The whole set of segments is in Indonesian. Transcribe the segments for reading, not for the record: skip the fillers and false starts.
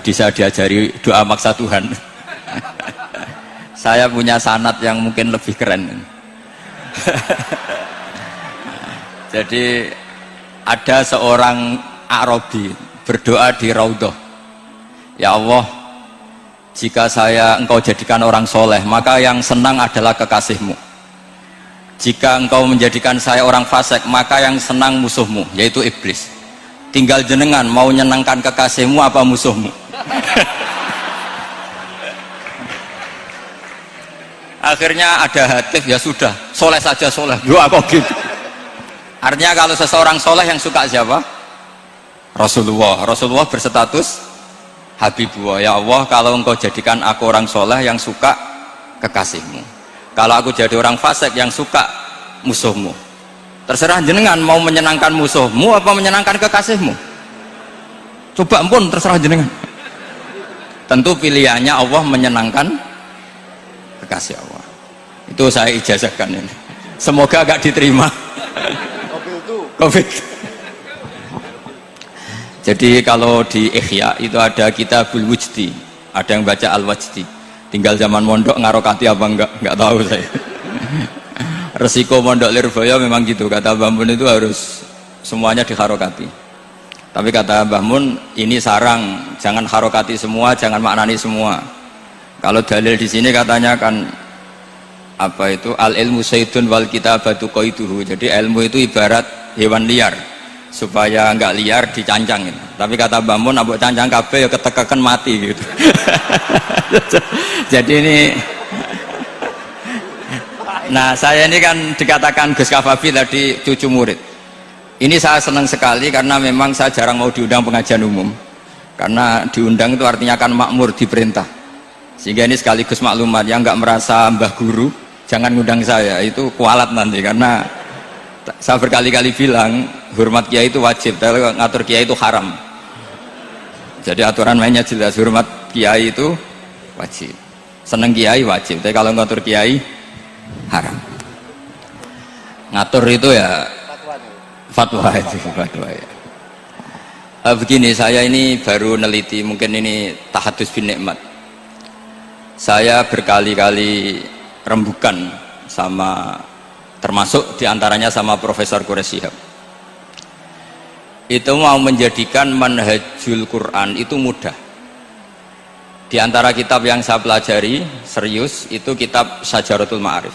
tadi saya diajari doa maksa Tuhan. Saya punya sanad yang mungkin lebih keren. Jadi ada seorang Arabi berdoa di Raudhah, ya Allah, jika engkau jadikan orang soleh, maka yang senang adalah kekasihmu. Jika engkau menjadikan saya orang fasik, maka yang senang musuhmu, yaitu iblis. Tinggal jenengan mau menyenangkan kekasihmu apa musuhmu. Akhirnya ada hadis, ya sudah, soleh saja soleh. Doa kok gitu. Artinya kalau seseorang soleh yang suka siapa? Rasulullah. Rasulullah berstatus Habibullah. Ya Allah, kalau engkau jadikan aku orang soleh yang suka kekasihmu, kalau aku jadi orang fasik yang suka musuhmu, terserah jenengan mau menyenangkan musuhmu apa menyenangkan kekasihmu. Coba pun terserah jenengan. Tentu pilihannya Allah menyenangkan kekasih Allah. Itu saya ijazahkan ini. Semoga agak diterima. Covid. Jadi kalau di Ihya itu ada Kitabul Wujdi, ada yang baca Al-Wajdi. Tinggal zaman mondok ngarokati apa enggak tahu saya. Resiko mondok Lirboyo memang gitu, kata Mbah Mun itu harus semuanya diharokati. Tapi kata Mbah Mun ini sarang, jangan harokati semua, jangan maknani semua. Kalau dalil di sini katanya kan apa itu al ilmu sayyidun wal kitabatu qaiduhu. Jadi ilmu itu ibarat hewan liar, supaya enggak liar dicancang gitu. Tapi kata Mbah Mun abok cancang kabeh ya ketekekan mati gitu. Jadi ini, nah saya ini kan dikatakan Gus Kafabi tadi cucu murid. Ini saya senang sekali karena memang saya jarang mau diundang pengajian umum. Karena diundang itu artinya kan makmur, diperintah. Sehingga ini sekaligus maklumat, yang nggak merasa mbah guru jangan ngundang saya, itu kualat nanti. Karena saya berkali-kali bilang hormat kiai itu wajib, tapi ngatur kiai itu haram. Jadi aturan mainnya jelas, hormat kiai itu wajib, seneng kiai wajib, tapi kalau ngatur kiai haram. Ngatur itu ya fatwa itu fatwa ya. Begini, saya ini baru neliti, mungkin ini tahadus bin nikmat. Saya berkali-kali rembukan sama, termasuk diantaranya sama Profesor Quraish Shihab. Itu mau menjadikan manhajul Quran itu mudah. Di antara kitab yang saya pelajari serius itu kitab Syajaratul Ma'arif.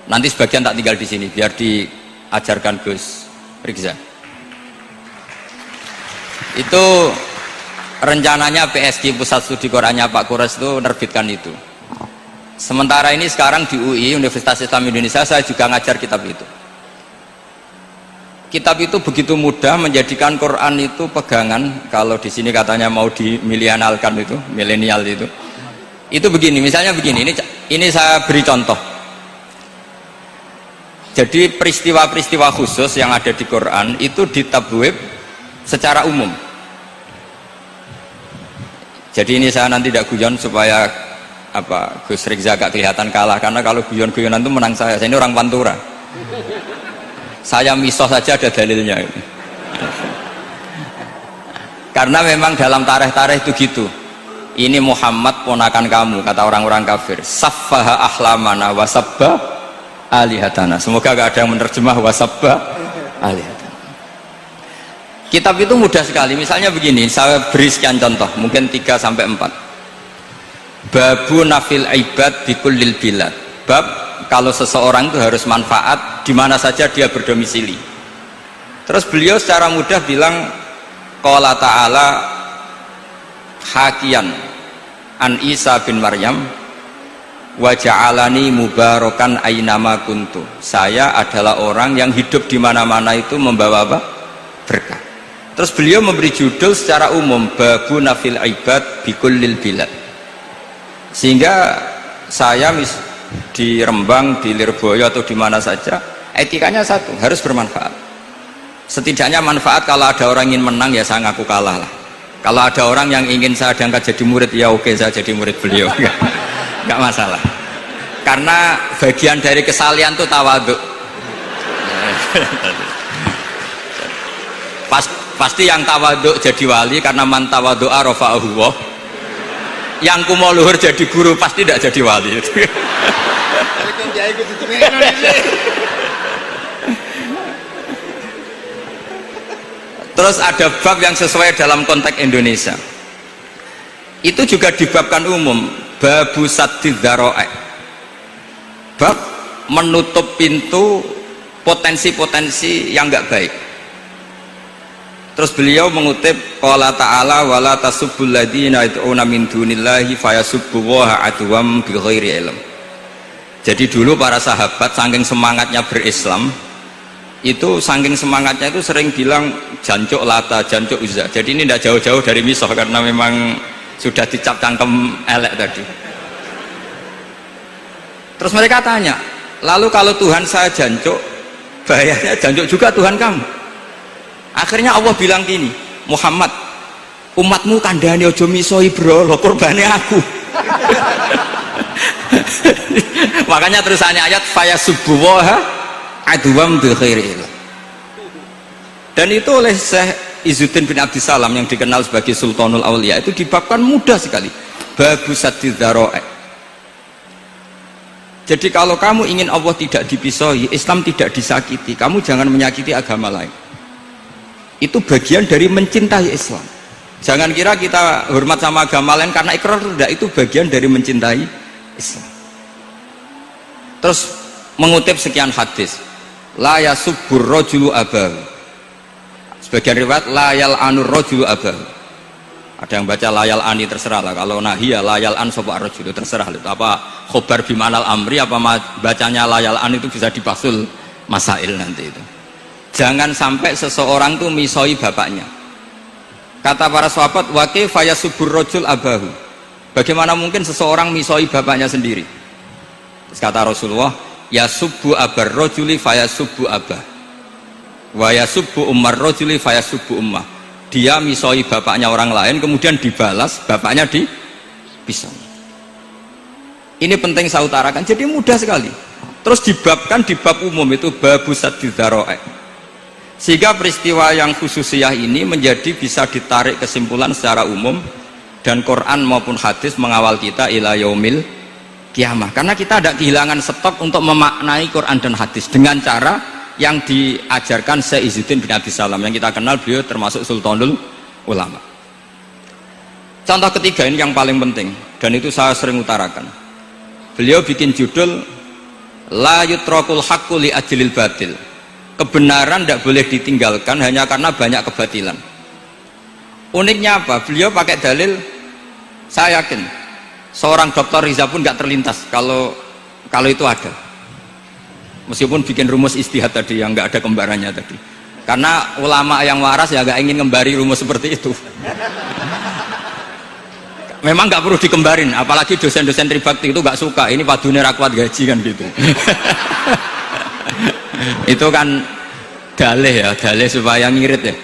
Nanti sebagian tak tinggal di sini biar diajarkan Gus Rizza. Itu rencananya PSG Pusat Studi Qurannya Pak Quraish itu menerbitkan itu. Sementara ini sekarang di UI Universitas Islam Indonesia saya juga ngajar kitab itu. Kitab itu begitu mudah, menjadikan Quran itu pegangan. Kalau di sini katanya mau dimilenialkan itu, milenial itu. Itu begini, misalnya begini. Ini saya beri contoh. Jadi peristiwa-peristiwa khusus yang ada di Quran itu ditabwib secara umum. Jadi ini saya nanti tidak guyon supaya apa Gus Rizza gak kelihatan kalah, karena kalau guyon-guyonan itu menang saya. Saya ini orang Pantura. Saya misoh saja ada dalilnya. Karena memang dalam tarikh-tarikh itu gitu. Ini Muhammad ponakan kamu, kata orang-orang kafir. Saffaha ahlamana wasabba alihatana. Semoga gak ada yang menerjemah wasabba alihatana. Kitab itu mudah sekali. Misalnya begini, saya beri sekian contoh, mungkin 3 sampai 4. Babu nafil ibad bikullil bilad. Bab kalau seseorang itu harus manfaat di mana saja dia berdomisili. Terus beliau secara mudah bilang qala ta'ala hakian an Isa bin Maryam wa ja'alani mubarakan ainama kuntu. Saya adalah orang yang hidup di mana-mana itu membawa apa? Berkah. Terus beliau memberi judul secara umum babu nafil ibad bikullil bilad. Sehingga saya di Rembang, di Lirboyo atau di mana saja, etikanya satu, harus bermanfaat. Setidaknya manfaat, kalau ada orang ingin menang ya saya ngaku kalah lah. Kalau ada orang yang ingin saya diangkat jadi murid, ya oke, saya jadi murid beliau. Nggak masalah. Karena bagian dari kesalian itu tawaduk. Pasti yang tawaduk jadi wali, karena man tawadu'a rafa'ahu Allah. yang kumo luhur jadi guru pasti tidak jadi wali. Terus ada bab yang sesuai dalam konteks Indonesia. Itu juga dibabkan umum, babu saddid dzara'i. Bab menutup pintu potensi-potensi yang enggak baik. Terus beliau mengutip qala ta'ala wala tasubbul ladzina yad'una min dunillahi fayasubbullaha adwam bighairi ilm. Jadi dulu para sahabat saking semangatnya berislam, itu saking semangatnya itu sering bilang jancuk Lata, jancuk Uzza. Jadi ini tidak jauh-jauh dari misoh karena memang sudah dicap cangkem elek tadi. Terus mereka tanya, lalu kalau Tuhan saya jancuk, bahayanya jancuk juga Tuhan kamu? Akhirnya Allah bilang gini, Muhammad, umatmu kandhane aja misoi bro, lo kurbane aku. Makanya terusannya ayat fayasubbuha adwam bi khairi. Dan itu oleh Syekh Izzuddin bin Abdissalam yang dikenal sebagai Sultanul Aulia itu dibabkan mudah sekali. Babu saddid dzara'i. Jadi kalau kamu ingin Allah tidak dipisoi, Islam tidak disakiti, kamu jangan menyakiti agama lain. Itu bagian dari mencintai Islam. Jangan kira kita hormat sama agama lain karena ikrar, tidak, itu bagian dari mencintai Islam. Terus mengutip sekian hadis, la yasubbur rajulu abahu. Sebagian riwayat la yal'anur rajulu abahu. Ada yang baca layal ani, terserah lah. Kalau nahia layal an sapa rajulu, terserah itu apa khobar bimanal amri apa bacanya layal an itu bisa dipasul masail nanti itu. Jangan sampai seseorang tuh misoi bapaknya. Kata para sahabat, wa kaifa yasubbur rajul abahu. Bagaimana mungkin seseorang misoi bapaknya sendiri? Terus kata Rasulullah, yasubbu abar rajuli fayasubbu abah. Wa yasubbu ummar rajuli fayasubbu ummah. Dia misoi bapaknya orang lain kemudian dibalas bapaknya dipisah. Ini penting saya utarakan. Jadi mudah sekali. Terus dibabkan di bab umum itu babu saddid dzara'i. Sehingga peristiwa yang khususiyah ini menjadi bisa ditarik kesimpulan secara umum, dan Quran maupun hadis mengawal kita ila yaumil kiamah, karena kita tidak kehilangan stok untuk memaknai Quran dan hadis dengan cara yang diajarkan Syekh Izzuddin bin Abdissalam yang kita kenal, beliau termasuk Sultanul Ulama. Contoh ketiga ini yang paling penting dan itu saya sering utarakan. Beliau bikin judul la yutrakul haqqu li ajlil batil. Kebenaran tidak boleh ditinggalkan hanya karena banyak kebatilan. Uniknya apa? Beliau pakai dalil, saya yakin seorang Dr. Riza pun nggak terlintas kalau itu ada. Meskipun bikin rumus istihad tadi yang nggak ada kembarannya tadi. Karena ulama yang waras ya nggak ingin ngembari rumus seperti itu. Memang nggak perlu dikembarin, apalagi dosen-dosen tribakti itu nggak suka. Ini padune ra kuat gaji kan gitu. Itu kan dalih ya, dalih supaya ngirit ya.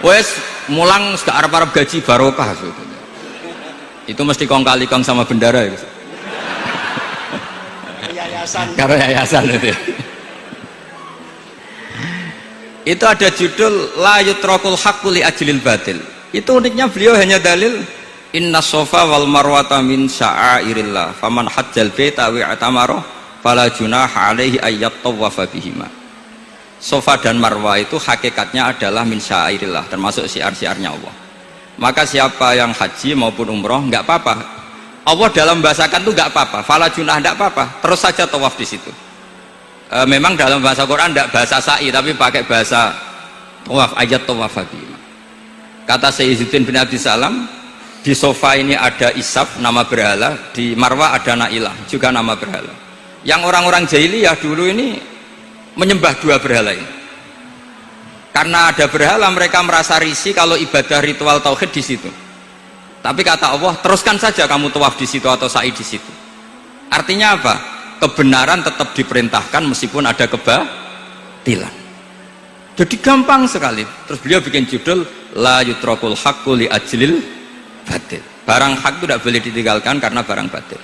Wes mulang gak arep-arep gaji barokah sebetulnya. Itu mesti kong kali kong sama bendara ya. Yayasan. Karo yayasan itu. Itu ada judul la yutrakul haqqu li ajlil batil. Itu uniknya beliau hanya dalil inna sofa wal marwata min sya'airillah faman hajjal baita wa atamara fala junaha alaihi ayyat tawafa bihima. Sofa dan Marwah itu hakikatnya adalah min syairillah, termasuk syiar-syiarnya Allah. Maka siapa yang haji maupun umroh nggak apa-apa. Allah dalam bahasakan itu nggak apa-apa. Fala junah nggak apa-apa. Terus saja tawaf di situ. Memang dalam bahasa Quran nggak bahasa sa'i tapi pakai bahasa tawaf, ayat tawafa bihima. Kata Syekh Izzuddin bin Abdissalam, di sofa ini ada Isaf nama berhala, di Marwah ada Nailah juga nama berhala. Yang orang-orang jahiliyah dulu ini menyembah dua berhala ini. Karena ada berhala mereka merasa risih kalau ibadah ritual tauhid di situ. Tapi kata Allah, teruskan saja kamu tawaf di situ atau sa'i di situ. Artinya apa? Kebenaran tetap diperintahkan meskipun ada kebatilan. Jadi gampang sekali. Terus beliau bikin judul la yutrakul haqqu li ajlil batil. Barang hak itu tidak boleh ditinggalkan karena barang batil.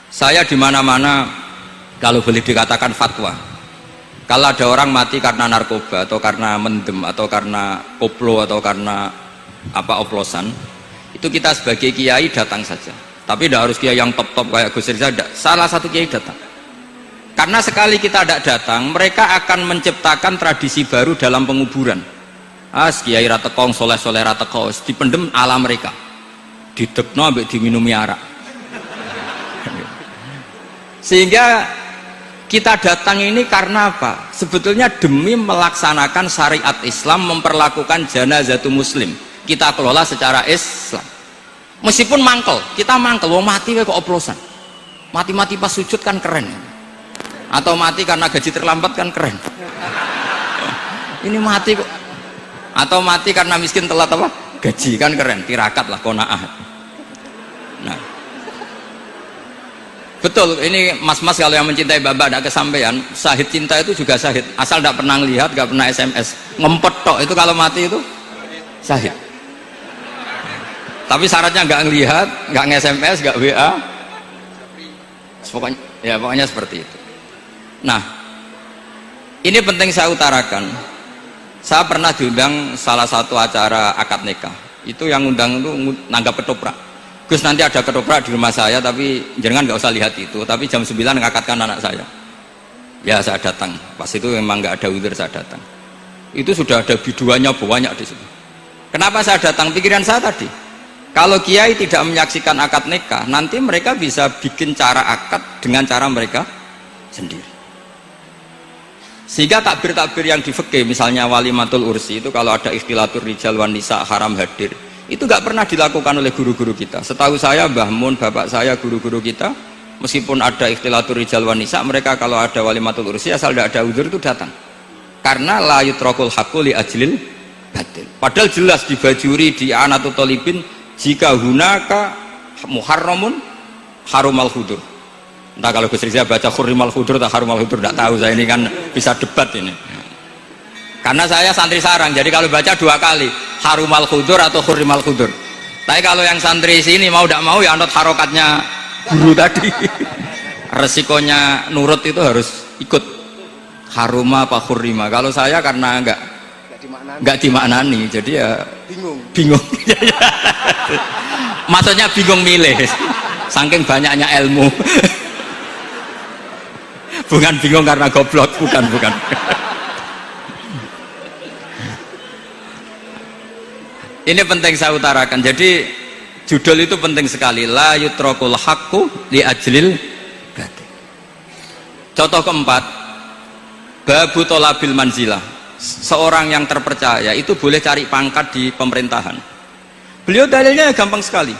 Saya di mana-mana kalau boleh dikatakan fatwa. Kalau ada orang mati karena narkoba atau karena mendem atau karena koplo atau karena apa oplosan, Itu kita sebagai kiai datang saja. Tapi tidak harus kiai yang top-top kayak Gus Rizal, salah satu kiai datang. Karena sekali kita tidak datang, mereka akan menciptakan tradisi baru dalam penguburan. Kiai ratekong, soleh-soleh ratekong, dipendem ala mereka. Didekno ambek diminumi arak. Sehingga kita datang ini karena apa? Sebetulnya demi melaksanakan syariat Islam, memperlakukan janazatu muslim. Kita kelola secara Islam. Meskipun mangkel, kita mangkel, wong mati kok oplosan. Mati-mati pas sujud kan keren. Atau mati karena gaji terlambat kan keren. Ini mati kok. Atau mati karena miskin telat apa? Gaji kan keren, tirakat lah, qanaah. Nah. Betul, ini mas-mas kalau yang mencintai bapak ada kesampaian, syahid cinta itu juga syahid. Asal tidak pernah lihat, tidak pernah SMS. Ngempet tok itu kalau mati itu syahid. Tapi syaratnya nggak ngelihat, nggak nge-SMS, nggak WA. Pokoknya seperti itu. Nah, ini penting saya utarakan. Saya pernah diundang salah satu acara akad nikah. Itu yang undang itu nanggap ketoprak. Gus, nanti ada ketoprak di rumah saya, tapi jangan nggak usah lihat itu. Tapi jam 9 ngakatkan anak saya. Ya saya datang. Pas itu memang nggak ada udzur, saya datang. Itu sudah ada biduannya banyak di situ. Kenapa saya datang? Pikiran saya tadi. Kalau kiai tidak menyaksikan akad nikah, nanti mereka bisa bikin cara akad dengan cara mereka sendiri. Sehingga takbir-takbir yang di fikih, misalnya walimatul ursi itu kalau ada ikhtilatur rijal wan nisa haram hadir, itu nggak pernah dilakukan oleh guru-guru kita. Setahu saya Mbah Mun, bapak saya, guru-guru kita, meskipun ada ikhtilatur rijal wan nisa, mereka kalau ada walimatul ursi asal tidak ada udzur itu datang. Karena la yutrakul haqqu li ajlil batil. Padahal jelas di Bajuri, di Anatut Thalibin, jika hunaka muharramun harumal hudur. Entah kalau Gus Rizal baca hurrimal hudur atau harumal hudur, tidak tahu saya, ini kan bisa debat ini. Karena saya santri sarang, jadi kalau baca 2 kali harumal hudur atau hurrimal hudur. Tapi kalau yang santri sini mau tidak mau ya anut harokatnya guru tadi. Resikonya nurut itu harus ikut haruma apa hurrima. Kalau saya karena enggak dimaknani, jadi ya bingung. Maksudnya bingung milih, saking banyaknya ilmu. Bukan bingung karena goblok, bukan. Ini penting saya utarakan. Jadi judul itu penting sekali. La yutrakul haqqu li ajlil batil. Contoh keempat, babu tolabil manzilah. Seorang yang terpercaya itu boleh cari pangkat di pemerintahan. Beliau dalilnya gampang sekali.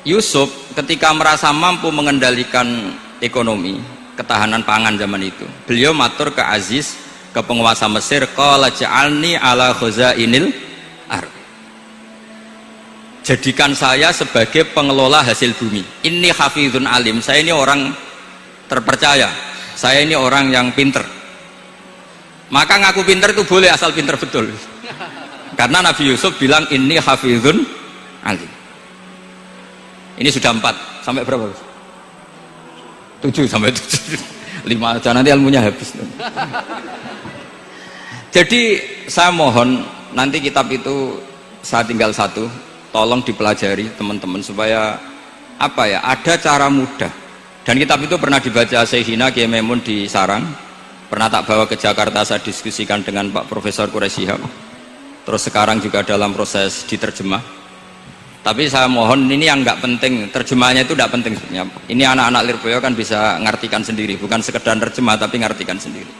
Yusuf ketika merasa mampu mengendalikan ekonomi, ketahanan pangan zaman itu, beliau matur ke Aziz, ke penguasa Mesir, qala ja'alni ala khazainil ardh. Jadikan saya sebagai pengelola hasil bumi. Inni hafizun alim, saya ini orang terpercaya, saya ini orang yang pinter. Maka ngaku pinter itu boleh asal pinter betul. Karena Nabi Yusuf bilang inni hafizun alim. Ini sudah 4 sampai berapa? 7 sampai 7. 5 aja nanti ilmunya habis. Jadi saya mohon nanti kitab itu saya tinggal 1, tolong dipelajari teman-teman supaya apa ya, ada cara mudah. Dan kitab itu pernah dibaca Syekhina Kiai Maimun di Sarang, pernah tak bawa ke Jakarta, saya diskusikan dengan Pak Profesor Quraisy Shihab. Terus sekarang juga dalam proses diterjemah. Tapi saya mohon ini yang nggak penting, terjemahnya itu nggak penting sebenarnya. Ini anak-anak Lirboyo kan bisa ngartikan sendiri, bukan sekedar terjemah tapi ngartikan sendiri.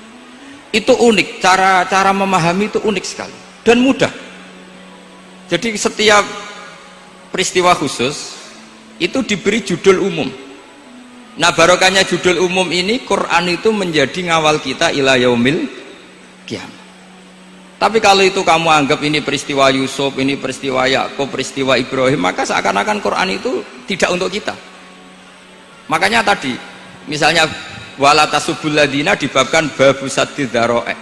Itu unik, cara memahami itu unik sekali dan mudah. Jadi setiap peristiwa khusus itu diberi judul umum. Nah barokahnya judul umum ini, Quran itu menjadi ngawal kita ila yaumil kiamat. Tapi kalau itu kamu anggap ini peristiwa Yusuf, ini peristiwa Yakub, peristiwa Ibrahim, maka seakan-akan Quran itu tidak untuk kita. Makanya tadi misalnya wala tasubul ladina dibabkan babu saddid dzara'i.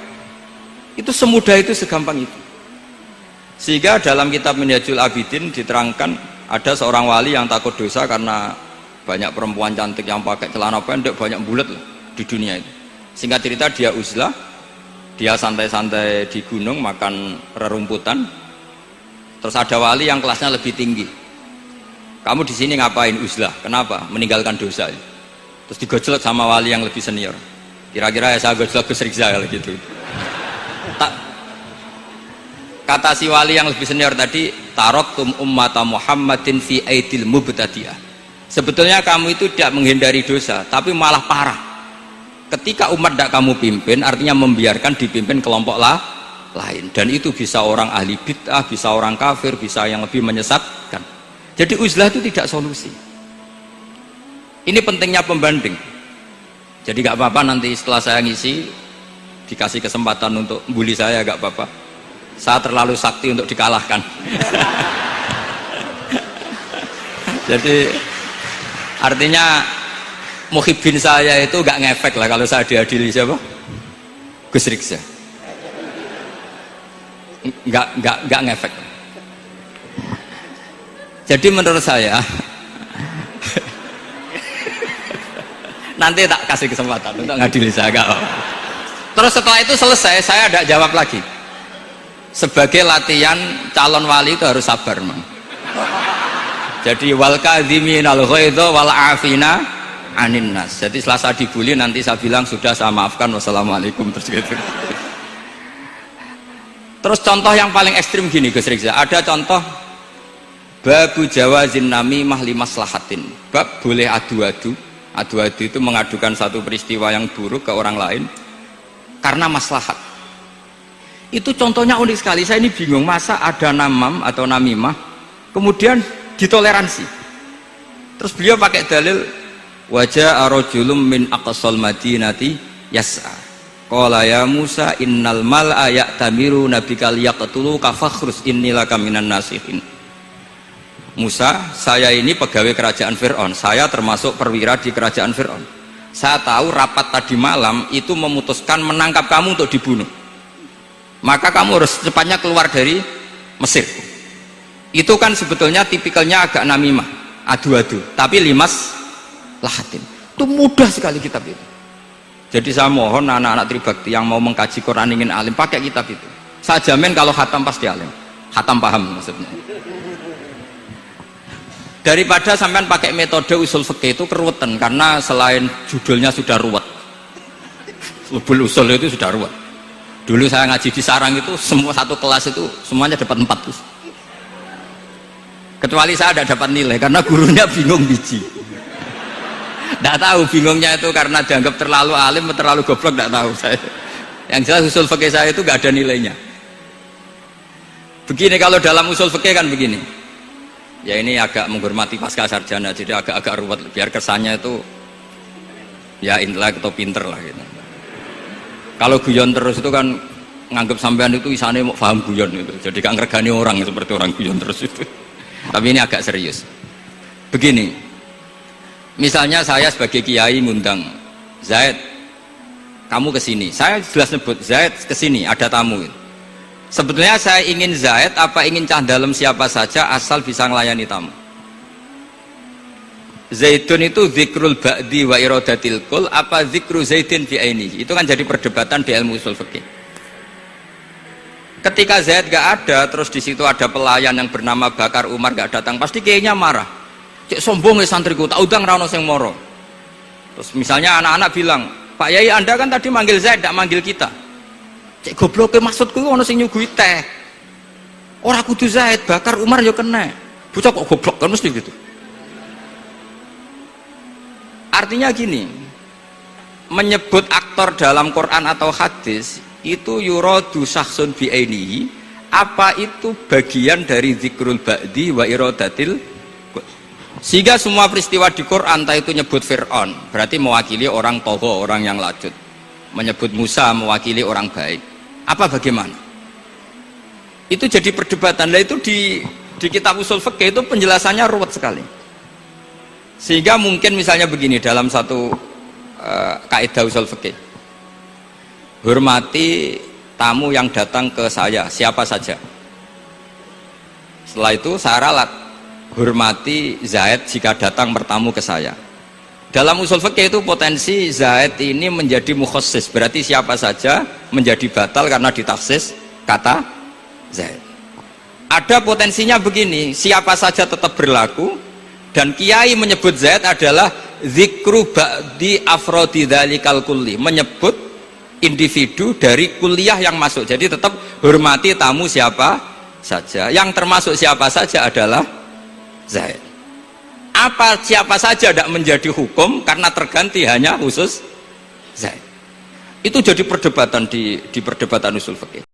Itu semudah itu, segampang itu. Sehingga dalam kitab Minhajul Abidin diterangkan ada seorang wali yang takut dosa karena banyak perempuan cantik yang pakai celana pendek, banyak bulat lah di dunia itu. Singkat cerita dia uzlah, dia santai-santai di gunung makan rerumputan. Terus ada wali yang kelasnya lebih tinggi, kamu di sini ngapain? Uzlah. Kenapa? Meninggalkan dosa. Terus digojlok sama wali yang lebih senior. Kira-kira ya saya gojlok Gus Rizal gitu. Kata si wali yang lebih senior tadi, taraktum ummata Muhammadin fi aidil mubtadi'ah. Sebetulnya kamu itu tidak menghindari dosa, tapi malah parah. Ketika umat tidak kamu pimpin, artinya membiarkan dipimpin kelompok lain. Dan itu bisa orang ahli bid'ah, bisa orang kafir, bisa yang lebih menyesatkan. Jadi uzlah itu tidak solusi. Ini pentingnya pembanding. Jadi gak apa-apa nanti setelah saya ngisi, dikasih kesempatan untuk bully saya, gak apa-apa. Saya terlalu sakti untuk dikalahkan. Jadi artinya muhibbin saya itu gak ngefek lah kalau saya diadili siapa? Gus Riksa. Gak ngefek. Jadi menurut saya nanti tak kasih kesempatan untuk ngadili saya gak. Terus setelah itu selesai, saya tidak jawab lagi. Sebagai latihan calon wali itu harus sabar, man. Jadi wal kadhiminal ghaidha wal afina anin nas. Jadi setelah saya dibully nanti saya bilang sudah saya maafkan, wassalamualaikum, terus gitu. Terus contoh yang paling ekstrim gini Gus Rizal, ada contoh babu jawazin namimah limaslahatin. Bab boleh adu-adu itu mengadukan satu peristiwa yang buruk ke orang lain karena maslahat. Itu contohnya unik sekali. Saya ini bingung, masa ada namam atau namimah kemudian ditoleransi. Terus beliau pakai dalil wajah arojulum min aqsal madinati yas'a qala ya Musa innal mal'a ya'tamiru nabikal yaqtuluka fakhrus innilaka minan nasihin. Musa, saya ini pegawai kerajaan Fir'aun, saya termasuk perwira di kerajaan Fir'aun. Saya tahu rapat tadi malam itu memutuskan menangkap kamu untuk dibunuh, maka kamu harus cepatnya keluar dari Mesir. Itu kan sebetulnya tipikalnya agak namimah, adu-adu, tapi limas lahatin. Itu mudah sekali kitab itu. Jadi saya mohon anak-anak Tribakti yang mau mengkaji Quran ingin alim, pakai kitab itu. Saya jamin kalau khatam pasti alim, khatam paham maksudnya. Daripada sampean pakai metode usul fikih itu keruwetan, karena selain judulnya sudah ruwet, lubul usul itu sudah ruwet. Dulu saya ngaji di Sarang itu semua satu kelas itu semuanya dapat 4 terus. Kecuali saya tidak dapat nilai karena gurunya bingung biji. Tidak tahu bingungnya itu karena dianggap terlalu alim atau terlalu goblok, tidak tahu saya. Yang jelas usul fikih saya itu nggak ada nilainya. Begini kalau dalam usul fikih kan begini. Ya ini agak menghormati pasca sarjana, jadi agak ruwet biar kesannya itu ya intelek atau pinter lah gitu. Kalau guyon terus itu kan nganggap sampean itu isane mau paham guyon itu, jadi gak ngergani orang seperti orang guyon terus itu. Tapi ini agak serius. Begini, misalnya saya sebagai kiai ngundang Zaid, kamu kesini. Saya jelas nyebut Zaid kesini, ada tamu. Sebetulnya saya ingin Zaid apa ingin cah dalam siapa saja asal bisa melayani tamu. Zaidun itu zikrul ba'di wa iradatil kul apa zikru Zaidin fi ainihi. Itu kan jadi perdebatan di ilmu usul fikih. Ketika Zaid gak ada, terus di situ ada pelayan yang bernama Bakar Umar gak datang, pasti kayaknya marah. Cek sombong ya santriku, tak udang rano sing moro. Terus misalnya anak-anak bilang, Pak Yai Anda kan tadi manggil Zaid, tidak manggil kita. Cek goblok maksudku ono sing nyuguhi teh. Ora kudu Zaid, Bakar Umar yo kena. Bocah kok goblok kan mesti gitu. Artinya gini, menyebut aktor dalam Quran atau hadis itu yuradu syakhsun bi'ainihi, apa itu bagian dari zikrul ba'di wa iradatil. Sehingga semua peristiwa di Quran entah itu nyebut Fir'aun berarti mewakili orang togo, orang yang lanjut, menyebut Musa mewakili orang baik, apa bagaimana itu jadi perdebatan. Nah itu di kitab usul fikih itu penjelasannya ruwet sekali. Sehingga mungkin misalnya begini dalam satu kaidah usul fikih, hormati tamu yang datang ke saya siapa saja. Setelah itu saya ralat, hormati Zaid jika datang bertamu ke saya. Dalam usul fikih itu potensi Zaid ini menjadi mukhassis, berarti siapa saja menjadi batal karena ditaksis kata Zaid. Ada potensinya begini, siapa saja tetap berlaku, Dan kiai menyebut Zaid adalah zikru ba'di afrodi dzalikal kulli, menyebut individu dari kuliah yang masuk. Jadi tetap hormati tamu siapa saja. Yang termasuk siapa saja adalah Zaid. Apa siapa saja tidak menjadi hukum karena terganti hanya khusus Zaid. Itu jadi perdebatan di perdebatan usul fikih.